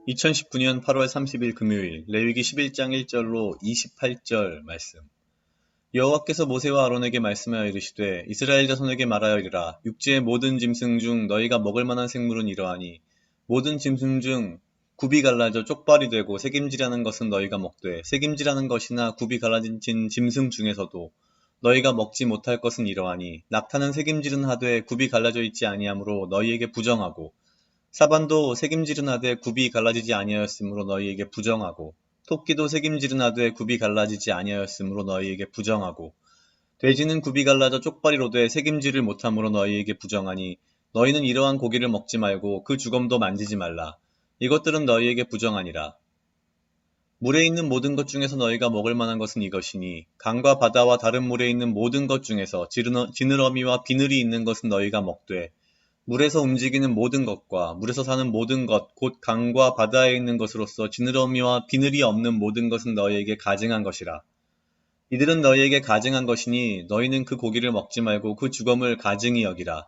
2019년 8월 30일 금요일 레위기 11장 1절로 28절 말씀. 여호와께서 모세와 아론에게 말씀하여 이르시되 이스라엘 자손에게 말하여 이르라. 육지의 모든 짐승 중 너희가 먹을 만한 생물은 이러하니 모든 짐승 중 굽이 갈라져 쪽발이 되고 새김질하는 것은 너희가 먹되 새김질하는 것이나 굽이 갈라진 짐승 중에서도 너희가 먹지 못할 것은 이러하니 낙타는 새김질은 하되 굽이 갈라져 있지 아니하므로 너희에게 부정하고 사반도 새김질은 하되 굽이 갈라지지 아니하였으므로 너희에게 부정하고 토끼도 새김질은 하되 굽이 갈라지지 아니하였으므로 너희에게 부정하고 돼지는 굽이 갈라져 쪽발이로 돼 새김질을 못함으로 너희에게 부정하니 너희는 이러한 고기를 먹지 말고 그 주검도 만지지 말라. 이것들은 너희에게 부정하니라. 물에 있는 모든 것 중에서 너희가 먹을 만한 것은 이것이니 강과 바다와 다른 물에 있는 모든 것 중에서 지느러미와 비늘이 있는 것은 너희가 먹되 물에서 움직이는 모든 것과 물에서 사는 모든 것, 곧 강과 바다에 있는 것으로서 지느러미와 비늘이 없는 모든 것은 너희에게 가증한 것이라. 이들은 너희에게 가증한 것이니 너희는 그 고기를 먹지 말고 그 주검을 가증히 여기라.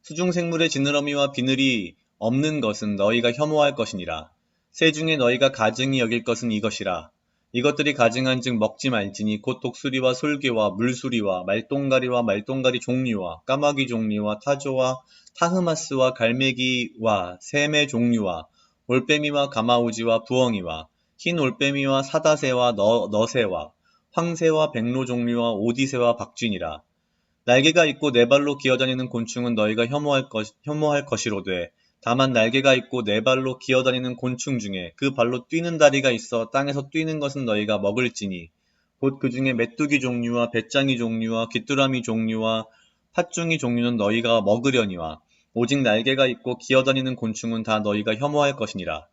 수중생물의 지느러미와 비늘이 없는 것은 너희가 혐오할 것이니라. 새 중에 너희가 가증히 여길 것은 이것이라. 이것들이 가증한즉 먹지 말지니 곧 독수리와 솔개와 물수리와 말똥가리 종류와 까마귀 종류와 타조와 타흐마스와 갈매기와 샘의 종류와 올빼미와 가마우지와 부엉이와 흰 올빼미와 사다새와 너새와 황새와 백로 종류와 오디새와 박쥐니라. 날개가 있고 네 발로 기어다니는 곤충은 너희가 혐오할 것이로되 다만 날개가 있고 네 발로 기어다니는 곤충 중에 그 발로 뛰는 다리가 있어 땅에서 뛰는 것은 너희가 먹을지니 곧 그 중에 메뚜기 종류와 배짱이 종류와 귀뚜라미 종류와 팥중이 종류는 너희가 먹으려니와 오직 날개가 있고 기어다니는 곤충은 다 너희가 혐오할 것이니라.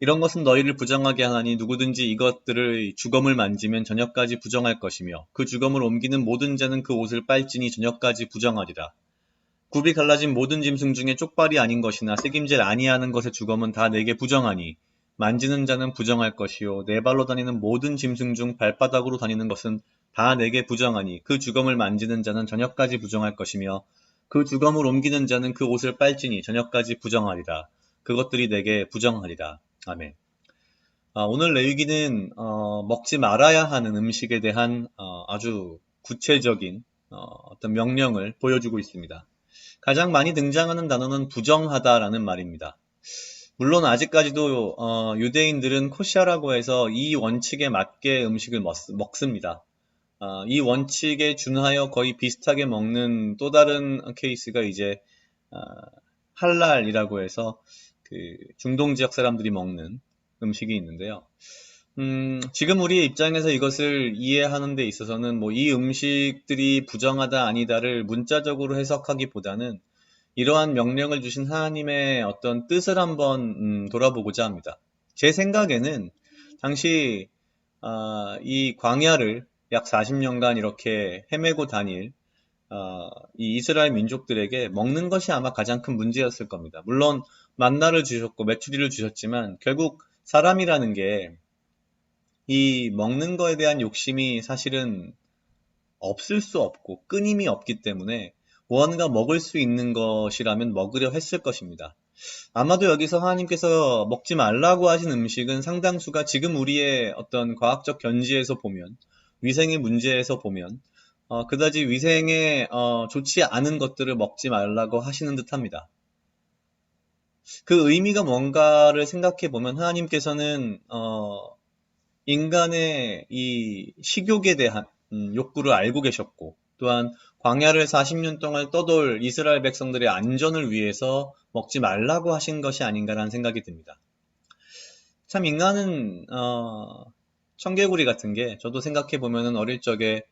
이런 것은 너희를 부정하게 하나니 누구든지 이것들의 주검을 만지면 저녁까지 부정할 것이며 그 주검을 옮기는 모든 자는 그 옷을 빨지니 저녁까지 부정하리라. 굽이 갈라진 모든 짐승 중에 쪽발이 아닌 것이나 새김질 아니하는 것의 주검은 다 내게 부정하니 만지는 자는 부정할 것이요 네 발로 다니는 모든 짐승 중 발바닥으로 다니는 것은 다 내게 부정하니 그 주검을 만지는 자는 저녁까지 부정할 것이며 그 주검을 옮기는 자는 그 옷을 빨지니 저녁까지 부정하리라. 그것들이 내게 부정하리라. 아멘. 오늘 레위기는 먹지 말아야 하는 음식에 대한 아주 구체적인 어떤 명령을 보여주고 있습니다. 가장 많이 등장하는 단어는 부정하다라는 말입니다. 물론 아직까지도 유대인들은 코샤라고 해서 이 원칙에 맞게 음식을 먹습니다. 이 원칙에 준하여 거의 비슷하게 먹는 또 다른 케이스가 이제 할랄이라고 해서 그 중동 지역 사람들이 먹는 음식이 있는데요. 지금 우리의 입장에서 이것을 이해하는 데 있어서는 뭐 이 음식들이 부정하다 아니다를 문자적으로 해석하기보다는 이러한 명령을 주신 하나님의 어떤 뜻을 한번 돌아보고자 합니다. 제 생각에는 당시 이 광야를 약 40년간 이렇게 헤매고 다닐 이 이스라엘 민족들에게 먹는 것이 아마 가장 큰 문제였을 겁니다. 물론 만나를 주셨고 메추리를 주셨지만 결국 사람이라는 게 이 먹는 거에 대한 욕심이 사실은 없을 수 없고 끊임이 없기 때문에 무언가 먹을 수 있는 것이라면 먹으려 했을 것입니다. 아마도 여기서 하나님께서 먹지 말라고 하신 음식은 상당수가 지금 우리의 어떤 과학적 견지에서 보면 위생의 문제에서 보면 그다지 위생에 좋지 않은 것들을 먹지 말라고 하시는 듯합니다. 그 의미가 뭔가를 생각해 보면 하나님께서는 인간의 이 식욕에 대한 욕구를 알고 계셨고 또한 광야를 40년 동안 떠돌 이스라엘 백성들의 안전을 위해서 먹지 말라고 하신 것이 아닌가라는 생각이 듭니다. 참 인간은 청개구리 같은 게 저도 생각해 보면은 어릴 적에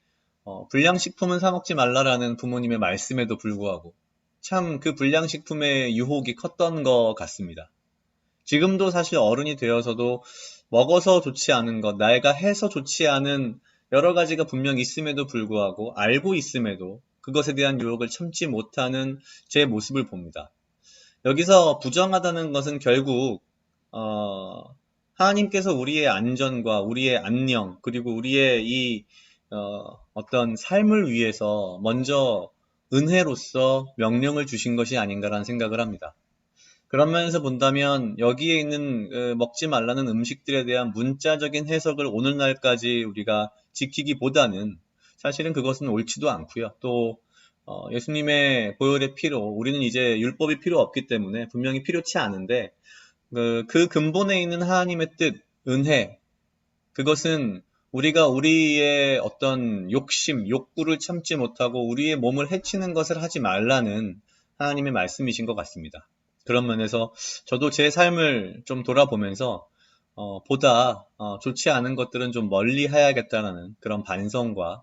불량식품은 사 먹지 말라라는 부모님의 말씀에도 불구하고 참 그 불량식품의 유혹이 컸던 것 같습니다. 지금도 사실 어른이 되어서도 먹어서 좋지 않은 것, 내가 해서 좋지 않은 여러 가지가 분명 있음에도 불구하고 알고 있음에도 그것에 대한 유혹을 참지 못하는 제 모습을 봅니다. 여기서 부정하다는 것은 결국 하나님께서 우리의 안전과 우리의 안녕 그리고 우리의 이 어떤 삶을 위해서 먼저 은혜로서 명령을 주신 것이 아닌가라는 생각을 합니다. 그런 면에서 본다면 여기에 있는 먹지 말라는 음식들에 대한 문자적인 해석을 오늘날까지 우리가 지키기보다는 사실은 그것은 옳지도 않고요. 또 예수님의 보혈의 피로 우리는 이제 율법이 필요 없기 때문에 분명히 필요치 않은데 그 근본에 있는 하나님의 뜻, 은혜, 그것은 우리가 우리의 어떤 욕심, 욕구를 참지 못하고 우리의 몸을 해치는 것을 하지 말라는 하나님의 말씀이신 것 같습니다. 그런 면에서 저도 제 삶을 좀 돌아보면서 보다 좋지 않은 것들은 좀 멀리 해야겠다는 그런 반성과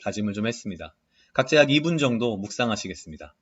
다짐을 좀 했습니다. 각자 약 2분 정도 묵상하시겠습니다.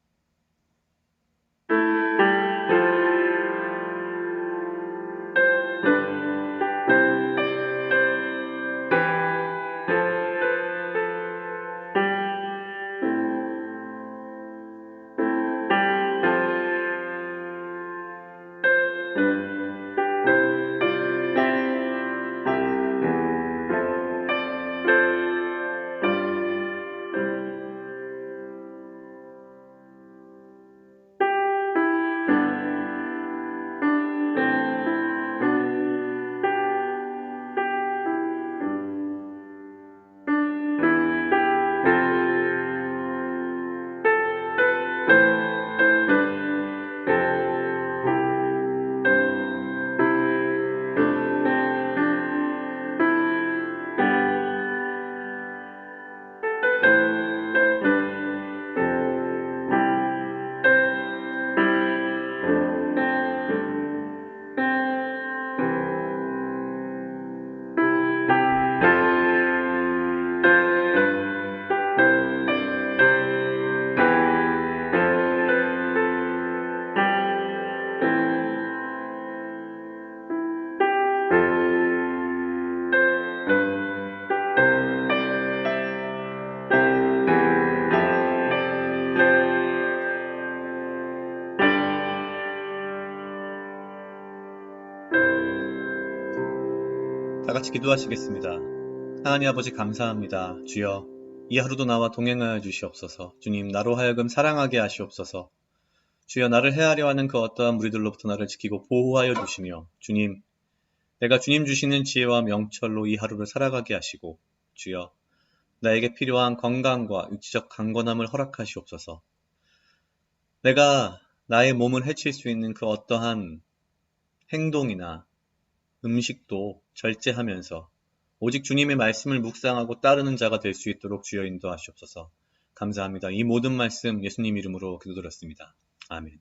다 같이 기도하시겠습니다. 하나님 아버지 감사합니다. 주여, 이 하루도 나와 동행하여 주시옵소서. 주님, 나로 하여금 사랑하게 하시옵소서. 주여, 나를 해하려 하는 그 어떠한 무리들로부터 나를 지키고 보호하여 주시며, 주님, 내가 주님 주시는 지혜와 명철로 이 하루를 살아가게 하시고, 주여, 나에게 필요한 건강과 육체적 강건함을 허락하시옵소서. 내가 나의 몸을 해칠 수 있는 그 어떠한 행동이나 음식도 절제하면서 오직 주님의 말씀을 묵상하고 따르는 자가 될 수 있도록 주여 인도하시옵소서. 감사합니다. 이 모든 말씀 예수님 이름으로 기도드렸습니다. 아멘.